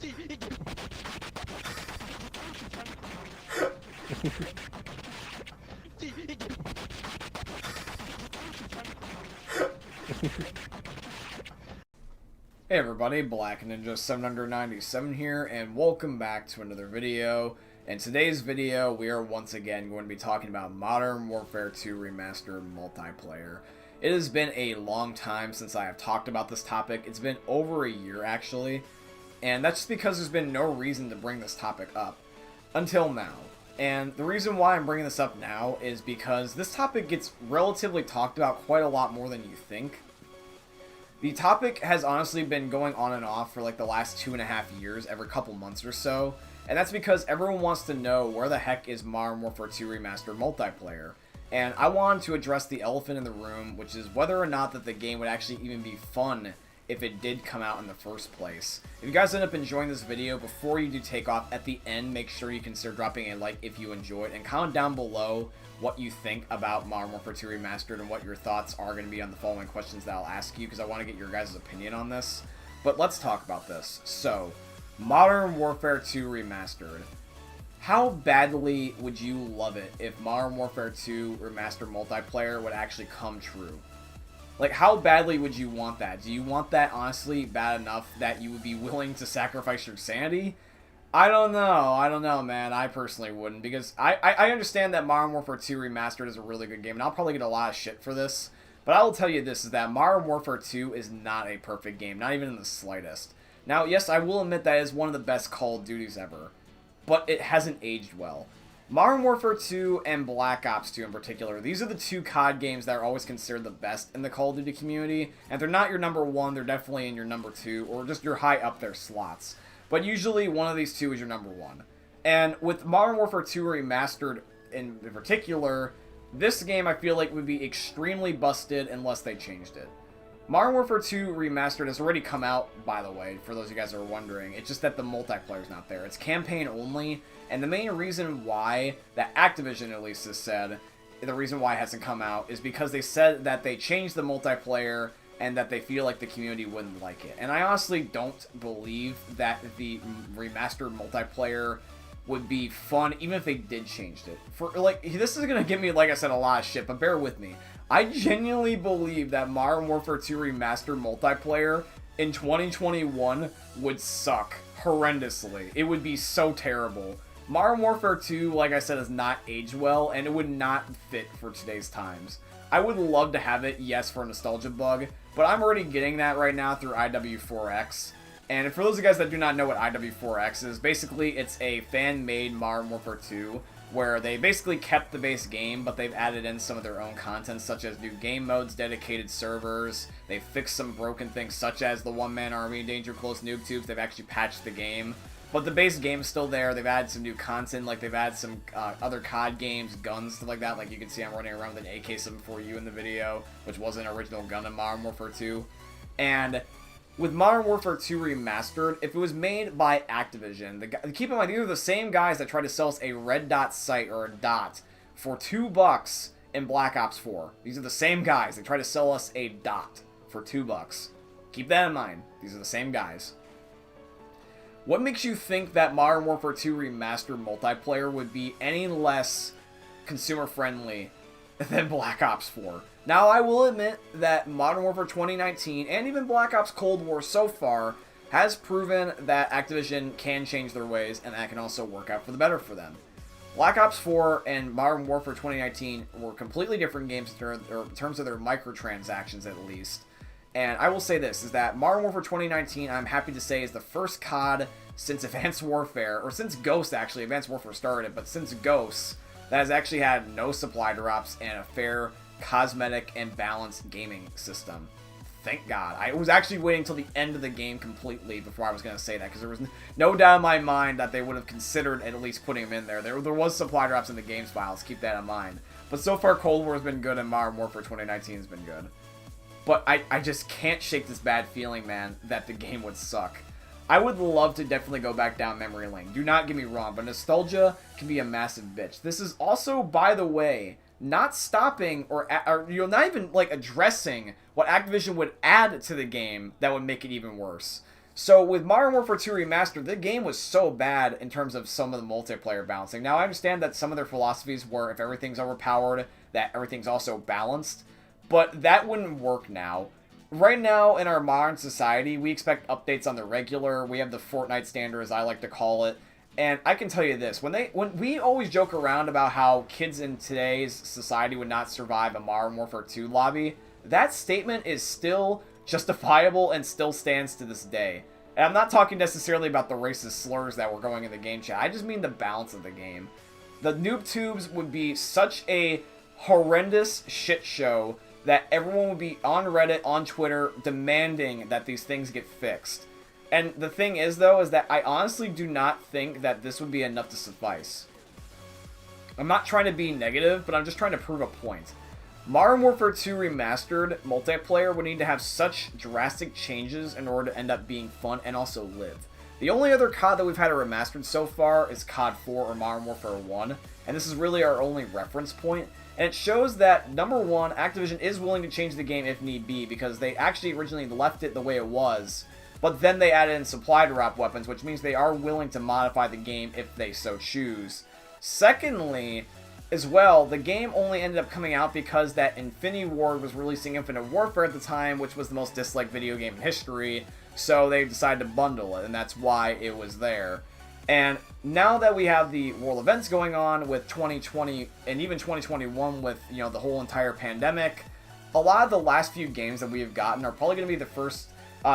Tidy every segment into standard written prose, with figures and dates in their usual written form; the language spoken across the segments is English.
Hey everybody, Black Ninja 797 here, and welcome back to another video. In today's video, we are once again going to be talking about Modern Warfare 2 Remastered Multiplayer. It has been a long time since I have talked about this topic. It's been over a year, actually, and that's just because there's been no reason to bring this topic up until now. And the reason why I'm bringing this up now is because this topic gets relatively talked about quite a lot more than you think. The topic has honestly been going on and off for like the last 2.5 years, every couple months or so, and that's because everyone wants to know where the heck is Modern Warfare 2 Remastered Multiplayer. And I wanted to address the elephant in the room, which is whether or not that the game would actually even be fun if it did come out in the first place. If you guys end up enjoying this video, before you do take off, at the end, make sure you consider dropping a like if you enjoyed, and comment down below what you think about Modern Warfare 2 Remastered and what your thoughts are going to be on the following questions that I'll ask you, because I want to get your guys' opinion on this. But let's talk about this. So, Modern Warfare 2 Remastered. How badly would you love it if Modern Warfare 2 Remastered Multiplayer would actually come true? Like, how badly would you want that? Do you want that honestly bad enough that you would be willing to sacrifice your sanity? I don't know, man. I personally wouldn't, because I understand that Modern Warfare 2 Remastered is a really good game, and I'll probably get a lot of shit for this, but I will tell you this, is that Modern Warfare 2 is not a perfect game, not even in the slightest. Now, yes, I will admit that it is one of the best Call of Duties ever, but it hasn't aged well. Modern Warfare 2 and Black Ops 2 in particular, these are the two COD games that are always considered the best in the Call of Duty community, and if they're not your number one, they're definitely in your number two, or just your high up there slots. But usually one of these two is your number one. And with Modern Warfare 2 Remastered in particular, this game I feel like would be extremely busted unless they changed it. Modern Warfare 2 Remastered has already come out, by the way, for those of you guys who are wondering. It's just that the multiplayer's not there. It's campaign only, and the main reason why, that Activision at least has said, the reason why it hasn't come out is because they said that they changed the multiplayer and that they feel like the community wouldn't like it. And I honestly don't believe that the remastered multiplayer would be fun, even if they did change it. For like, this is gonna give me, like I said, a lot of shit, but bear with me. I genuinely believe that Modern Warfare 2 Remastered Multiplayer in 2021 would suck horrendously. It would be so terrible. Modern Warfare 2, like I said, has not aged well, and it would not fit for today's times. I would love to have it, yes, for a nostalgia bug, but I'm already getting that right now through IW4X. And for those of you guys that do not know what IW4X is, basically it's a fan-made Modern Warfare 2, where they basically kept the base game, but they've added in some of their own content, such as new game modes, dedicated servers. They've fixed some broken things, such as the one-man army, danger close noob tubes. They've actually patched the game. But the base game is still there. They've added some new content, like they've added some other COD games, guns, stuff like that. Like you can see I'm running around with an AK-74U in the video, which was an original gun in Modern Warfare 2. And with Modern Warfare 2 Remastered, if it was made by Activision, keep in mind, these are the same guys that tried to sell us a red dot sight, or a dot, for $2 in Black Ops 4. These are the same guys. They tried to sell us a dot for $2. Keep that in mind. These are the same guys. What makes you think that Modern Warfare 2 Remastered Multiplayer would be any less consumer-friendly than Black Ops 4? Now, I will admit that Modern Warfare 2019 and even Black Ops Cold War so far has proven that Activision can change their ways, and that can also work out for the better for them. Black Ops 4 and Modern Warfare 2019 were completely different games in terms of their microtransactions, at least. And I will say this, is that Modern Warfare 2019, I'm happy to say, is the first COD since Advanced Warfare, or since Ghost actually, Advanced Warfare started, but since Ghost, that has actually had no supply drops and a fair, cosmetic, and balanced gaming system. Thank God. I was actually waiting until the end of the game completely before I was going to say that, because there was no doubt in my mind that they would have considered at least putting them in there. There was supply drops in the games files, keep that in mind. But so far, Cold War has been good, and Modern Warfare 2019 has been good. But I just can't shake this bad feeling, man, that the game would suck. I would love to definitely go back down memory lane. Do not get me wrong, but nostalgia can be a massive bitch. This is also, by the way, not stopping or not even like addressing what Activision would add to the game that would make it even worse. So with Modern Warfare 2 Remastered, the game was so bad in terms of some of the multiplayer balancing. Now I understand that some of their philosophies were if everything's overpowered, that everything's also balanced, but that wouldn't work now. Right now in our modern society, we expect updates on the regular. We have the Fortnite standard, as I like to call it. And I can tell you this, when we always joke around about how kids in today's society would not survive a Modern Warfare 2 lobby, that statement is still justifiable and still stands to this day. And I'm not talking necessarily about the racist slurs that were going in the game chat. I just mean the balance of the game. The noob tubes would be such a horrendous shit show that everyone would be on Reddit, on Twitter, demanding that these things get fixed. And the thing is, though, is that I honestly do not think that this would be enough to suffice. I'm not trying to be negative, but I'm just trying to prove a point. Modern Warfare 2 Remastered Multiplayer would need to have such drastic changes in order to end up being fun and also live. The only other COD that we've had a remastered so far is COD 4 or Modern Warfare 1, and this is really our only reference point. And it shows that, number one, Activision is willing to change the game if need be, because they actually originally left it the way it was, but then they added in supply drop weapons, which means they are willing to modify the game if they so choose. Secondly, as well, the game only ended up coming out because that Infinity Ward was releasing Infinite Warfare at the time, which was the most disliked video game in history, so they decided to bundle it, and that's why it was there. And now that we have the world events going on with 2020 and even 2021 with, you know, the whole entire pandemic, a lot of the last few games that we have gotten are probably going to be the first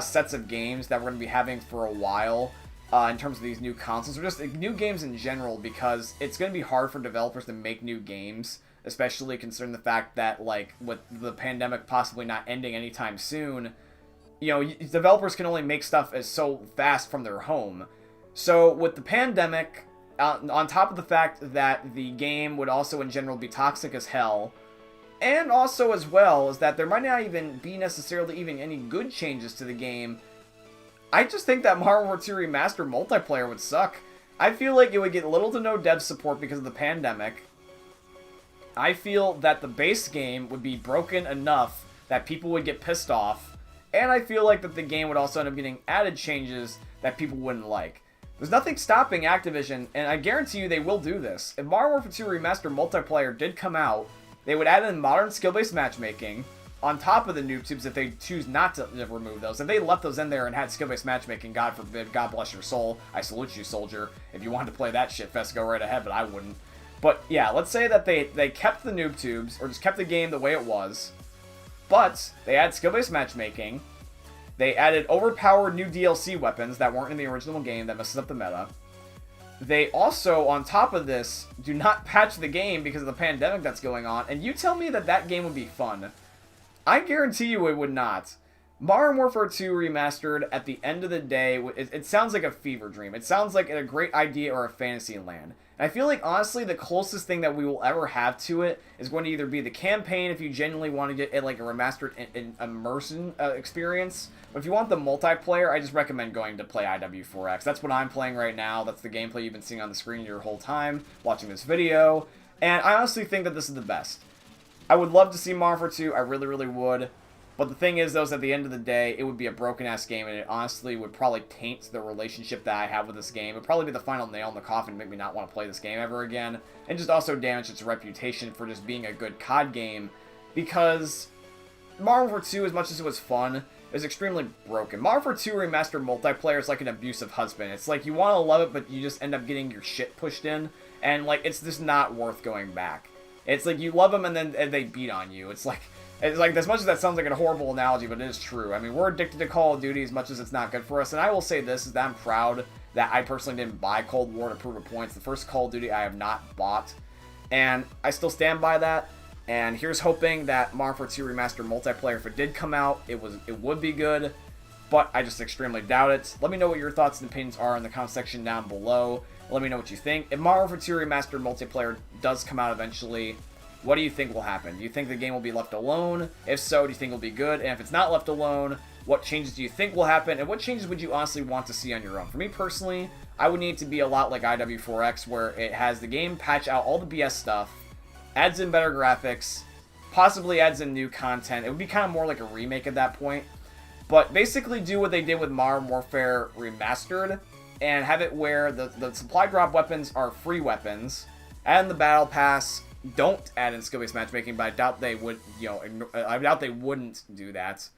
sets of games that we're going to be having for a while. In terms of these new consoles, or just new games in general, because it's going to be hard for developers to make new games, especially considering the fact that, like, with the pandemic possibly not ending anytime soon, you know, developers can only make stuff as so fast from their home. So with the pandemic, on top of the fact that the game would also in general be toxic as hell, and also as well is that there might not even be necessarily even any good changes to the game, I just think that Modern Warfare 2 Remastered Multiplayer would suck. I feel like it would get little to no dev support because of the pandemic. I feel that the base game would be broken enough that people would get pissed off. And I feel like that the game would also end up getting added changes that people wouldn't like. There's nothing stopping Activision, and I guarantee you they will do this. If Modern Warfare 2 Remastered Multiplayer did come out, they would add in modern skill-based matchmaking, on top of the noob tubes if they choose not to remove those. If they left those in there and had skill-based matchmaking, God forbid, God bless your soul. I salute you, soldier. If you wanted to play that shit fest, go right ahead, but I wouldn't. But yeah, let's say that they kept the noob tubes, or just kept the game the way it was, but they add skill-based matchmaking, they added overpowered new DLC weapons that weren't in the original game that messes up the meta. They also, on top of this, do not patch the game because of the pandemic that's going on, and you tell me that that game would be fun. I guarantee you it would not. Modern Warfare 2 Remastered, at the end of the day, it sounds like a fever dream. It sounds like a great idea or a fantasy land. And I feel like, honestly, the closest thing that we will ever have to it is going to either be the campaign, if you genuinely want to get it like a remastered immersion experience. But if you want the multiplayer, I just recommend going to play IW4X. That's what I'm playing right now. That's the gameplay you've been seeing on the screen your whole time watching this video. And I honestly think that this is the best. I would love to see Modern Warfare 2, I really, really would. But the thing is, though, is at the end of the day, it would be a broken-ass game, and it honestly would probably taint the relationship that I have with this game. It would probably be the final nail in the coffin to make me not want to play this game ever again, and just also damage its reputation for just being a good COD game, because Modern Warfare 2, as much as it was fun, is extremely broken. Modern Warfare 2 Remastered Multiplayer is like an abusive husband. It's like you want to love it, but you just end up getting your shit pushed in, and like it's just not worth going back. It's like you love them and then they beat on you. It's like as much as that sounds like a horrible analogy, but it is true. I mean, we're addicted to Call of Duty as much as it's not good for us. And I will say this, is that I'm proud that I personally didn't buy Cold War to prove a point. It's the first Call of Duty I have not bought. And I still stand by that. And here's hoping that Modern Warfare 2 Remastered Multiplayer, if it did come out, it would be good. But I just extremely doubt it. Let me know what your thoughts and opinions are in the comment section down below. Let me know what you think. If Modern Warfare 2 Remastered Multiplayer does come out eventually, what do you think will happen? Do you think the game will be left alone? If so, do you think it'll be good? And if it's not left alone, what changes do you think will happen? And what changes would you honestly want to see on your own? For me personally, I would need it to be a lot like IW4X, where it has the game patch out all the BS stuff, adds in better graphics, possibly adds in new content. It would be kind of more like a remake at that point. But basically do what they did with Modern Warfare Remastered, and have it where the supply drop weapons are free weapons, and the Battle Pass don't add in skill-based matchmaking, but I doubt they would, I doubt they wouldn't do that.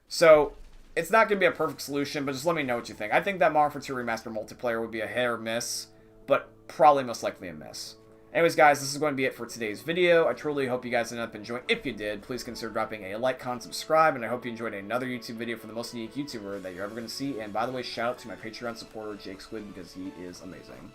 So, it's not going to be a perfect solution, but just let me know what you think. I think that Modern Warfare 2 Remastered Multiplayer would be a hit or miss, but probably most likely a miss. Anyways, guys, this is going to be it for today's video. I truly hope you guys ended up enjoying. If you did, please consider dropping a like, comment, subscribe, and I hope you enjoyed another YouTube video from the most unique YouTuber that you're ever going to see. And by the way, shout out to my Patreon supporter, Jake Squid, because he is amazing.